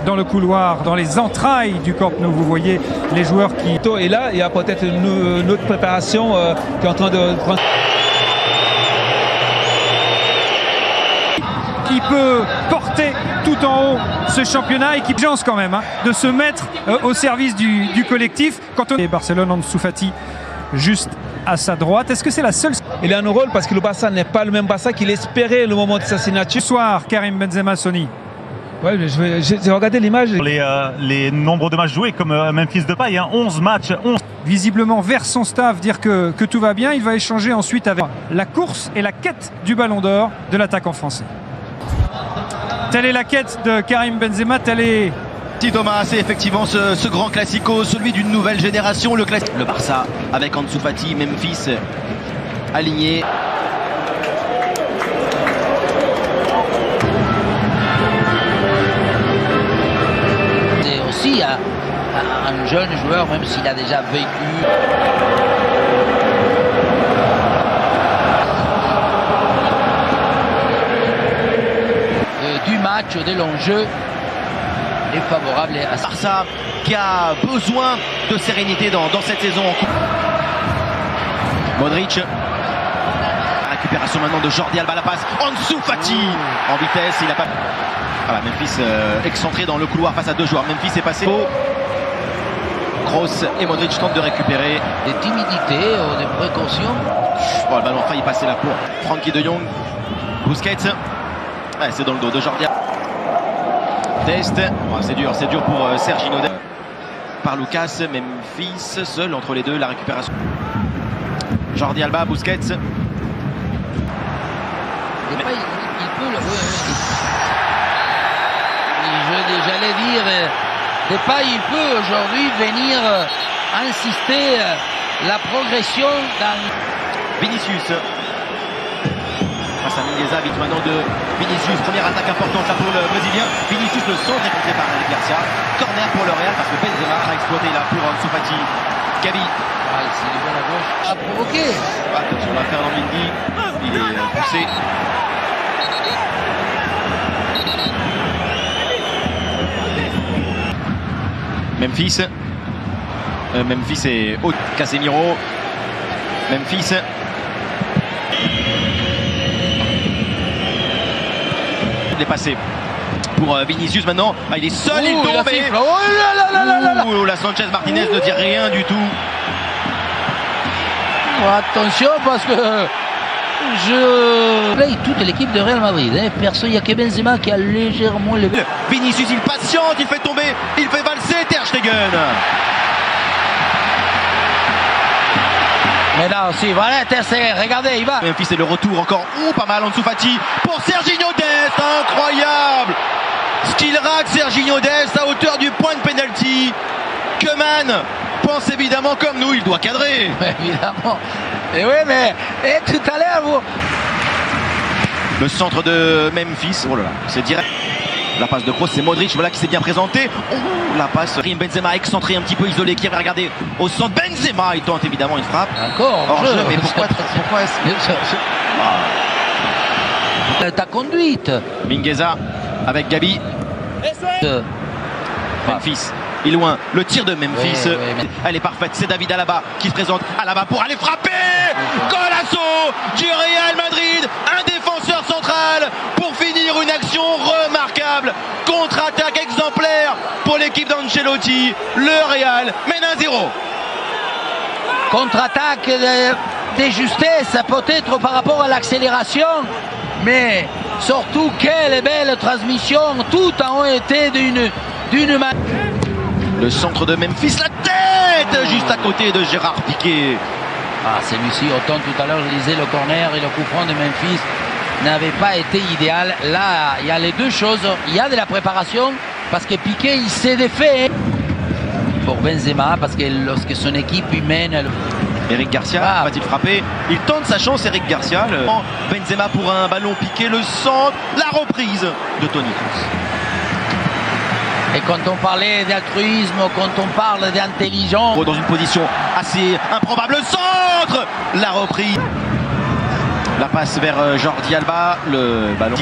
dans le couloir, dans les entrailles du Camp Nou. Vous voyez les joueurs qui... Et là, il y a peut-être une autre préparation qui est en train de prendre... qui peut porter tout en haut ce championnat et qui chance quand même de se mettre au service du collectif. Quand on est Barcelone, Ansu Fati juste à sa droite. Est-ce que c'est la seule... Il est en rôle parce que le Barça n'est pas le même Barça qu'il espérait le moment de sa signature. Ce soir, Karim Benzema, Sony. Ouais, j'ai regardé l'image. Les nombres de matchs joués comme Memphis Depay, 11 matchs, 11. Visiblement vers son staff dire que tout va bien. Il va échanger ensuite avec la course et la quête du Ballon d'Or de l'attaquant français. Telle est la quête de Karim Benzema, telle est... Thomas, c'est effectivement ce grand classico, celui d'une nouvelle génération, le Barça avec Ansu Fati, Memphis aligné. C'est aussi un jeune joueur, même s'il a déjà vécu. Du match, de l'enjeu est favorable à Barça qui a besoin de sérénité dans cette saison. Modric. Récupération maintenant de Jordi Alba, la passe. Ansu Fati en vitesse, il n'a pas... Voilà, Memphis excentré dans le couloir face à deux joueurs. Memphis est passé. Kroos et Modric tentent de récupérer. Des timidités ou des précautions. Oh, le ballon a failli passer là pour Frenkie de Jong. Busquets. Ouais, c'est dans le dos de Jordi. Dest. Oh, c'est dur pour Serginho Dest. Par Lucas, Memphis seul entre les deux, la récupération. Jordi Alba, Busquets. Il peut le... J'allais dire, Depay, il peut aujourd'hui venir insister la progression dans... Vinicius. Face à Mingueza, vite maintenant de Vinicius. Première attaque importante là pour le Brésilien. Vinicius, le centre est contré par Eric Garcia. Corner pour le Real parce que Benzema a exploité là pour Ansu Fati. Gavi. Ah, ici, il est bien à gauche. A provoqué. Attention à Fernand Mendy. Il est poussé. Memphis est haut. Casemiro. Memphis. Il est passé pour Vinicius maintenant. Ah, il est seul, il tombe. La Sanchez Martinez ne dit rien du tout. Attention parce que je play toute l'équipe de Real Madrid. Personne, il n'y a que Benzema qui a légèrement levé. Vinicius, il patiente, il fait tomber, il fait valser Ter Stegen. Mais là aussi, voilà, Ter Stegen, regardez, il va. Memphis c'est le retour encore. Pas mal Ansu Fati pour Serginho Dest. Incroyable. Ce qu'il rate Serginho Dest à hauteur du point de pénalty. Koeman pense évidemment comme nous, il doit cadrer. Évidemment. Et oui, mais tout à l'heure, vous... Le centre de Memphis. Oh là là, c'est direct. La passe de Kroos, c'est Modric, voilà qui s'est bien présenté. Oh, la passe, Benzema excentré, un petit peu isolé, qui avait regardé au centre. Benzema, il tente évidemment une frappe. Encore hors jeu, mais pourquoi est-ce... Ta conduite. Mingueza avec Gabi. Memphis, il est loin. Le tir de Memphis, oui. Elle est parfaite. C'est David Alaba qui se présente. Alaba pour aller frapper. Golasso du Real Madrid. Un défenseur central pour finir une action remarquable. Contre-attaque exemplaire pour l'équipe d'Ancelotti. Le Real mène 1-0. Contre-attaque de justesse, peut-être par rapport à l'accélération. Mais surtout, quelle belle transmission. Tout a été d'une main. Le centre de Memphis, la tête juste à côté de Gérard Piqué. Ah, celui-ci, autant tout à l'heure, je disais, le corner et le coup franc de Memphis n'avait pas été idéal. Là, il y a les deux choses. Il y a de la préparation parce que Piqué, il s'est défait. Pour Benzema, parce que lorsque son équipe humaine... Eric Garcia va-t-il frapper? Il tente sa chance, Eric Garcia. Benzema pour un ballon piqué, le centre, la reprise de Toni Kroos. Et quand on parlait d'altruisme, quand on parle d'intelligence... Dans une position assez improbable, le centre, la reprise. La passe vers Jordi Alba, le ballon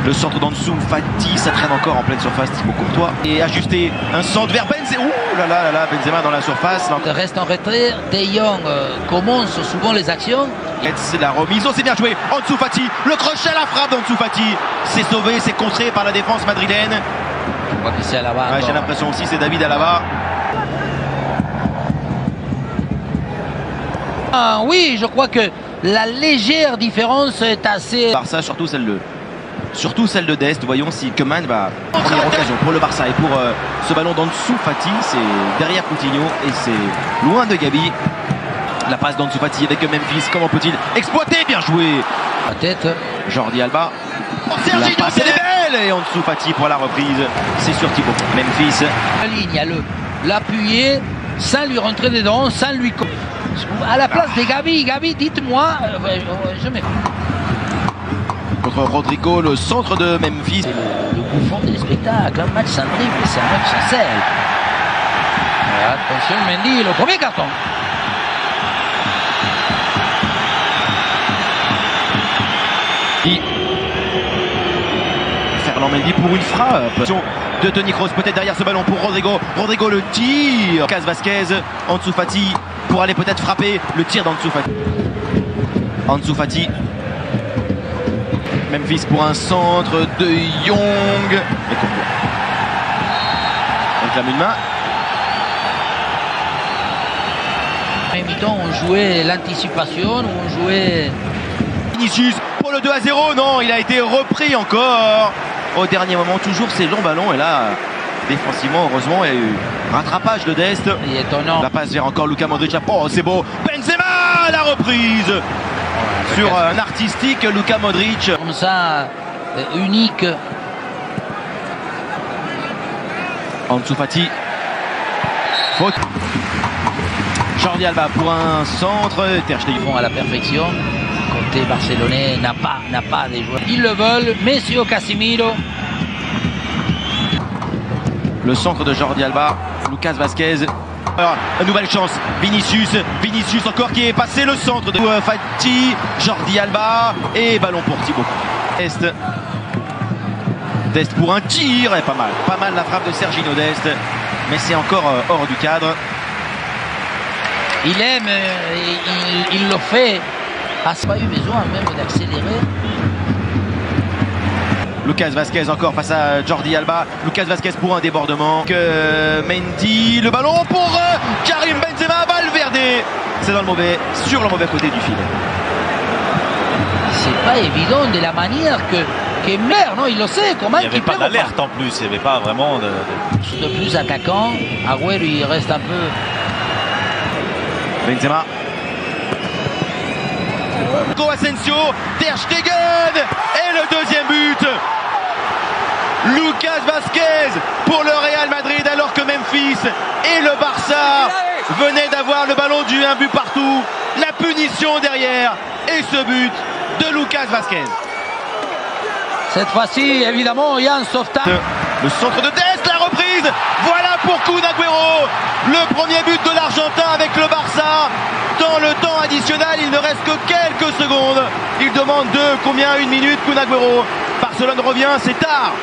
Le centre d'Ansu Fati, ça traîne encore en pleine surface, Thibaut Courtois. Et ajusté, un centre vers Benzema. Ouh là là là, Benzema dans la surface. Reste en retrait, De Jong commence souvent les actions. C'est la remise, oh c'est bien joué, Ansu Fati, le crochet à la frappe d'Ansu Fati. C'est sauvé, c'est contré par la défense madrilène. Je crois que c'est Alaba. Ouais, j'ai l'impression aussi c'est David Alaba. Ah, oui, je crois que la légère différence est assez... Barça, surtout celle de Dest. Voyons si Koeman va première occasion pour le Barça et pour ce ballon d'Ansu Fati. C'est derrière Coutinho et c'est loin de Gabi. La passe d'Ansu Fati avec Memphis. Comment peut-il exploiter? Bien joué. La tête. Jordi Alba. La passe elle est belle et Ansu Fati pour la reprise. C'est sur Thibaut. Memphis. La ligne, à l'appuyer sans lui rentrer dedans, sans lui... À la place de Gabi, dites-moi, je mets... Contre Rodrigo, le centre de Memphis. C'est le bouffon des spectacles, un match sans dribble, c'est un match sans sel. Attention Mendy, le premier carton. Ferland Mendy pour une frappe de Toni Kroos, peut-être derrière ce ballon pour Rodrigo. Rodrigo le tir. Lucas Vazquez, Ansu Fati pour aller peut-être frapper. Le tir d'Ansu Fati. Ansu Fati. Memphis pour un centre de Jong. Et Courtois. On réclame une main. En même temps, on jouait l'anticipation, on jouait... Vinicius pour le 2-0. Non, il a été repris encore. Au dernier moment, toujours ces longs ballons. Et là, défensivement, heureusement, il y a eu rattrapage de Dest. Il est étonnant. La passe vers encore Luka Modric. Oh, c'est beau. Benzema, la reprise. Sur un artistique Luka Modric. Comme ça, unique. Ansu Fati. Faute. Jordi Alba pour un centre. Ils font à la perfection. Côté barcelonais n'a pas des joueurs. Ils le veulent. Messi au Casemiro. Le centre de Jordi Alba. Lucas Vazquez. Alors, une nouvelle chance. Vinicius encore qui est passé le centre de Fati. Jordi Alba. Et ballon pour Thibaut. Dest pour un tir. Et pas mal la frappe de Serginho Dest. Mais c'est encore hors du cadre. Il aime, il le fait. Ah, c'est pas eu besoin même d'accélérer. Lucas Vazquez encore face à Jordi Alba. Lucas Vazquez pour un débordement. Mendy, le ballon pour Karim Benzema. Valverde. C'est sur le mauvais côté du filet. C'est pas évident de la manière que Mer, non, il le sait. Comment il n'y avait pas d'alerte en plus. Il n'y avait pas vraiment de plus attaquant. Agüero, il reste un peu. Benzema. Asensio, Ter Stegen et le deuxième but. Lucas Vazquez pour le Real Madrid alors que Memphis et le Barça venaient d'avoir le ballon du un but partout. La punition derrière et ce but de Lucas Vazquez. Cette fois-ci, évidemment, il y a un sauvetage. Le centre de Dest, la reprise. Voilà pour Kun Agüero. Le premier but de l'Argentin avec le Barça. Dans le temps additionnel, il ne reste que quelques secondes. Il demande combien? Une minute, Kun Agüero. Barcelone revient, c'est tard.